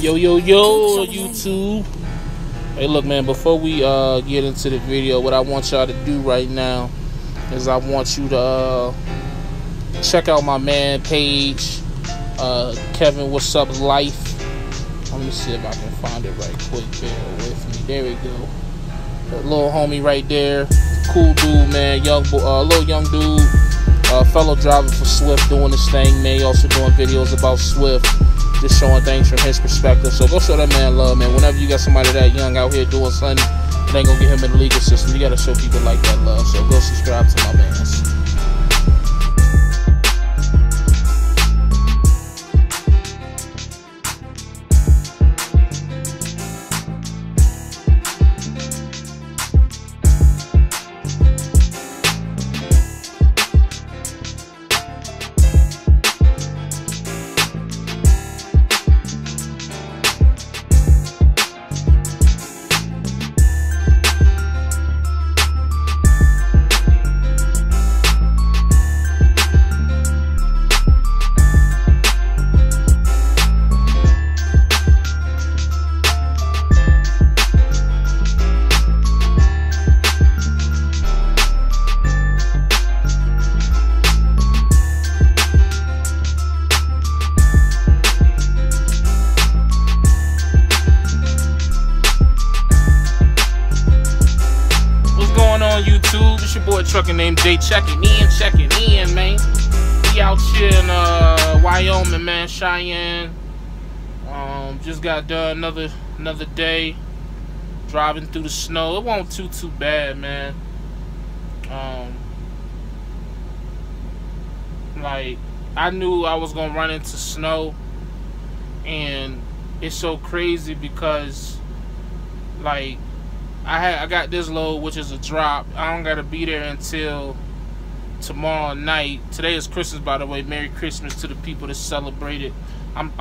Yo, YouTube. Hey, look, man, before we get into the video, what I want y'all to do right now is I want you to check out my man page, Kevin What's Up Life. Let me see if I can find it right quick. Bear with me. There we go. That little homie right there. Cool dude, man. Little young dude. Fellow driver for Swift, doing this thing, man. He also doing videos about Swift. Just showing things from his perspective. So go show that man love, man. Whenever you got somebody that young out here doing something, it ain't gonna get him in the legal system. You gotta show people like that love. So go subscribe to my mans. YouTube, it's your boy Trucker named Jay checking in, man. We out here in Wyoming, man, Cheyenne. Just got done another day driving through the snow. It wasn't too bad, man. Like, I knew I was gonna run into snow, and it's so crazy because, like, I got this load, which is a drop. I don't gotta be there until tomorrow night. Today is Christmas, by the way. Merry Christmas to the people that celebrate it. I'm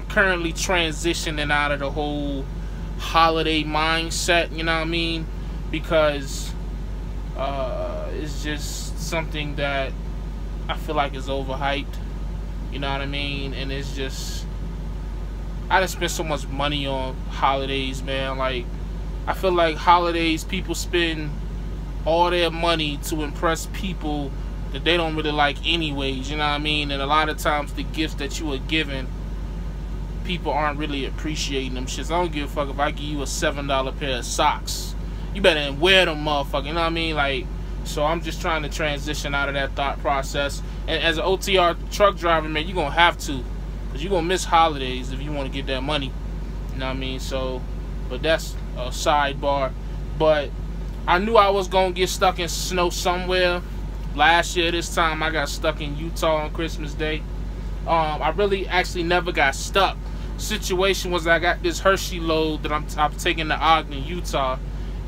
currently transitioning out of the whole holiday mindset, you know what I mean? Because it's just something that I feel like is overhyped, you know what I mean? And it's just, I done spent so much money on holidays, man. Like, I feel like holidays, people spend all their money to impress people that they don't really like anyways, you know what I mean? And a lot of times the gifts that you are given, people aren't really appreciating them shits. I don't give a fuck if I give you a $7 pair of socks. You better wear them, motherfucker, you know what I mean? Like, so I'm just trying to transition out of that thought process. And as an OTR truck driver, man, you're going to have to. Because you're going to miss holidays if you want to get that money. You know what I mean? So, but that's a sidebar. But I knew I was gonna get stuck in snow somewhere. Last year this time I got stuck in Utah on Christmas Day. I really actually never got stuck. Situation was I got this Hershey load that I'm taking to Ogden, Utah,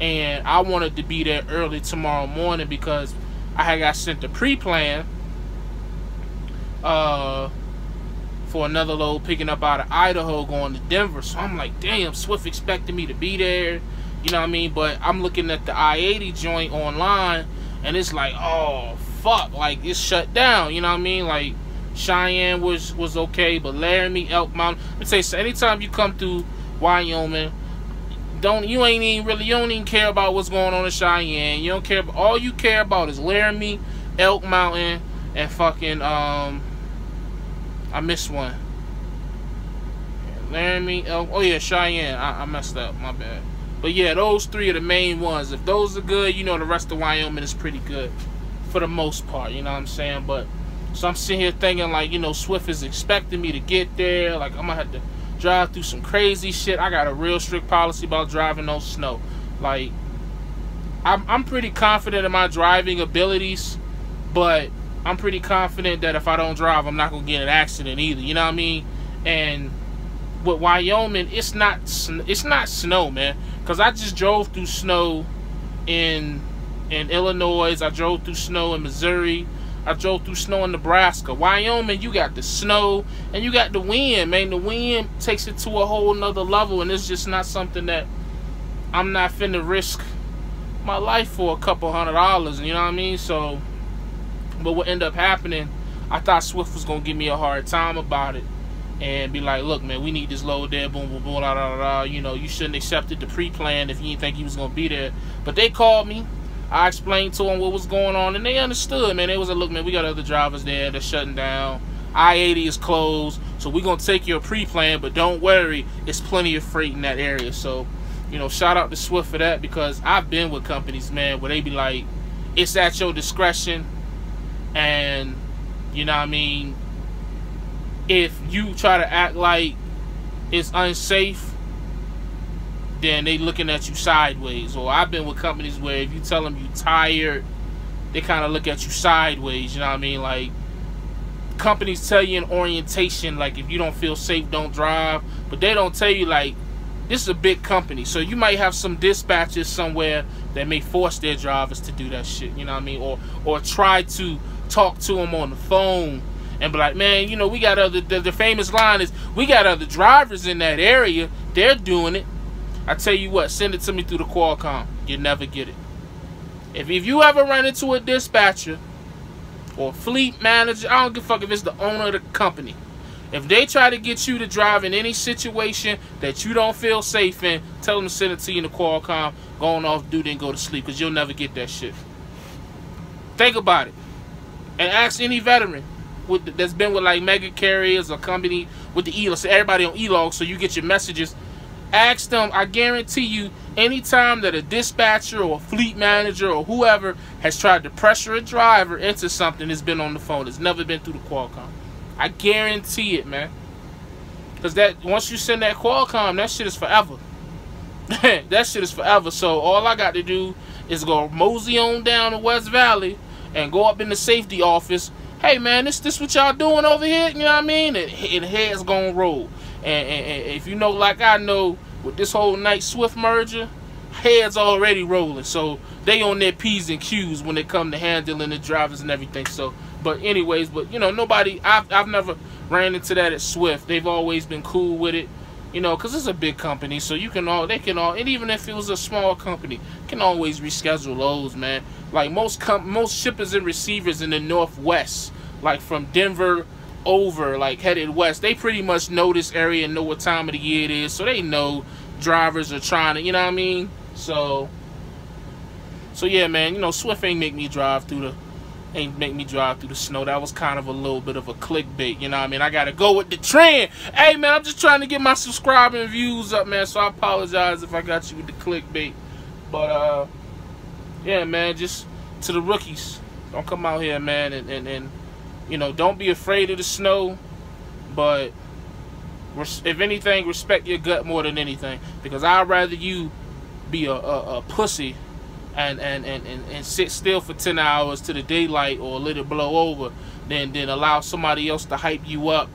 and I wanted to be there early tomorrow morning because I had got sent a pre-plan for another load picking up out of Idaho going to Denver. So I'm like, damn, Swift expected me to be there, you know what I mean? But I'm looking at the I-80 joint online, and it's like, oh fuck, like it's shut down, you know what I mean? Like, Cheyenne was okay, but Laramie, Elk Mountain, let me tell you, so anytime you come through Wyoming, you don't even care about what's going on in Cheyenne. You don't care, all you care about is Laramie, Elk Mountain, and fucking I missed one. Laramie, oh yeah, Cheyenne. I messed up, my bad. But yeah, those three are the main ones. If those are good, you know the rest of Wyoming is pretty good for the most part, you know what I'm saying? But so I'm sitting here thinking, like, you know, Swift is expecting me to get there. Like, I'm gonna have to drive through some crazy shit. I got a real strict policy about driving on snow. Like, I'm pretty confident in my driving abilities, but I'm pretty confident that if I don't drive, I'm not gonna get in an accident either. You know what I mean? And with Wyoming, it's not snow, man. Cause I just drove through snow in Illinois. I drove through snow in Missouri. I drove through snow in Nebraska. Wyoming, you got the snow and you got the wind, man. The wind takes it to a whole nother level, and it's just not something that I'm not finna risk my life for a couple $100, you know what I mean? So, but what ended up happening, I thought Swift was gonna give me a hard time about it, and be like, look, man, we need this load there, boom, boom, boom, la, la, la. You know, you shouldn't accept it, the pre-plan, if you didn't think he was going to be there. But they called me. I explained to them what was going on, and they understood, man. They was like, look, man, we got other drivers there. They're shutting down. I-80 is closed, so we're going to take your pre-plan, but don't worry, it's plenty of freight in that area. So, you know, shout out to Swift for that, because I've been with companies, man, where they be like, it's at your discretion, and, you know what I mean, if you try to act like it's unsafe, then they looking at you sideways. Or I've been with companies where if you tell them you tired, they kind of look at you sideways, you know what I mean? Like, companies tell you in orientation, like, if you don't feel safe, don't drive. But they don't tell you, like, this is a big company, so you might have some dispatchers somewhere that may force their drivers to do that shit, you know what I mean? Or try to talk to them on the phone and be like, man, you know, we got other, the famous line is, we got other drivers in that area, they're doing it. I tell you what, send it to me through the Qualcomm. You'll never get it. If you ever run into a dispatcher or fleet manager, I don't give a fuck if it's the owner of the company, if they try to get you to drive in any situation that you don't feel safe in, tell them to send it to you in the Qualcomm, go on off duty and go to sleep, because you'll never get that shit. Think about it. And ask any veteran that's been with like mega carriers or company with the E-log, so everybody on E-log, so you get your messages. Ask them, I guarantee you, anytime that a dispatcher or a fleet manager or whoever has tried to pressure a driver into something, it's been on the phone. It's never been through the Qualcomm. I guarantee it, man. Because that, once you send that Qualcomm, that shit is forever. That shit is forever. So all I got to do is go mosey on down to West Valley and go up in the safety office. Hey, man, this what y'all doing over here? You know what I mean? And heads gonna roll. And if you know, like I know, with this whole Knight Swift merger, heads already rolling. So they on their P's and Q's when it come to handling the drivers and everything. So, but anyways, but you know, nobody, I've never ran into that at Swift. They've always been cool with it, you know, because it's a big company. So you can all, they can all, and even if it was a small company, can always reschedule loads, man. Like most shippers and receivers in the Northwest, like from Denver over, like headed west, they pretty much know this area and know what time of the year it is, so they know drivers are trying to, you know what I mean? So yeah, man, you know, Swift ain't make me drive through the snow. That was kind of a little bit of a clickbait, you know what I mean? I gotta go with the trend. Hey, man, I'm just trying to get my subscribing views up, man, so I apologize if I got you with the clickbait. But yeah, man, just to the rookies, don't come out here, man, and you know, don't be afraid of the snow, but if anything, respect your gut more than anything. Because I'd rather you be a pussy and sit still for 10 hours to the daylight or let it blow over than allow somebody else to hype you up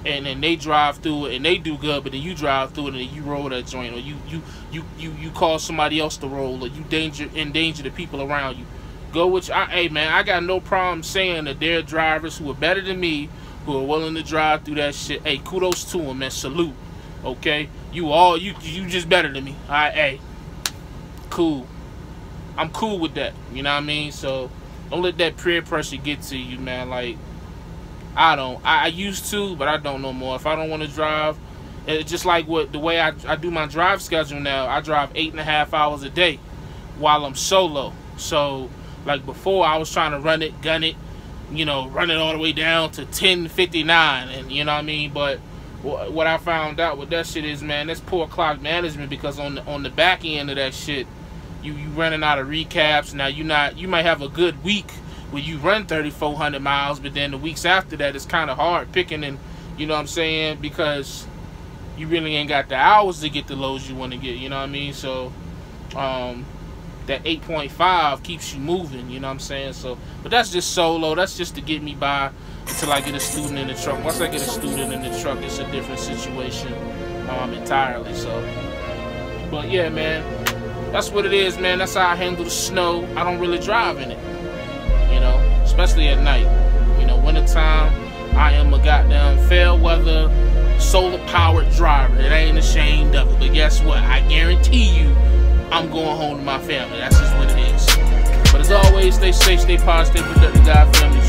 and then they drive through it and they do good, but then you drive through it and then you roll that joint, or you cause somebody else to roll, or you endanger the people around you. Go with hey, man, I got no problem saying that there are drivers who are better than me, who are willing to drive through that shit. Hey, kudos to them, man. Salute. Okay? You just better than me. Alright, hey. Cool. I'm cool with that. You know what I mean? So don't let that peer pressure get to you, man. Like, I used to, but I don't no more. If I don't want to drive, it's just like the way I do my drive schedule now. I drive 8.5 hours a day while I'm solo. So like before, I was trying to run it, gun it, you know, run it all the way down to 10:59, and you know what I mean. But what I found out with that shit is, man, that's poor clock management, because on the back end of that shit, you running out of recaps. Now you might have a good week where you run 3,400 miles, but then the weeks after that, it's kind of hard picking, and you know what I'm saying, because you really ain't got the hours to get the loads you want to get. You know what I mean? So that 8.5 keeps you moving, you know what I'm saying? So, but that's just solo. That's just to get me by until I get a student in the truck. Once I get a student in the truck, it's a different situation entirely. So, but yeah, man, that's what it is, man. That's how I handle the snow. I don't really drive in it, you know, especially at night. You know, wintertime, I am a goddamn fair weather, solar powered driver that ain't ashamed of it. But guess what? I guarantee you, I'm going home to my family. That's just what it is. But as always, stay safe, stay positive, protect the God family.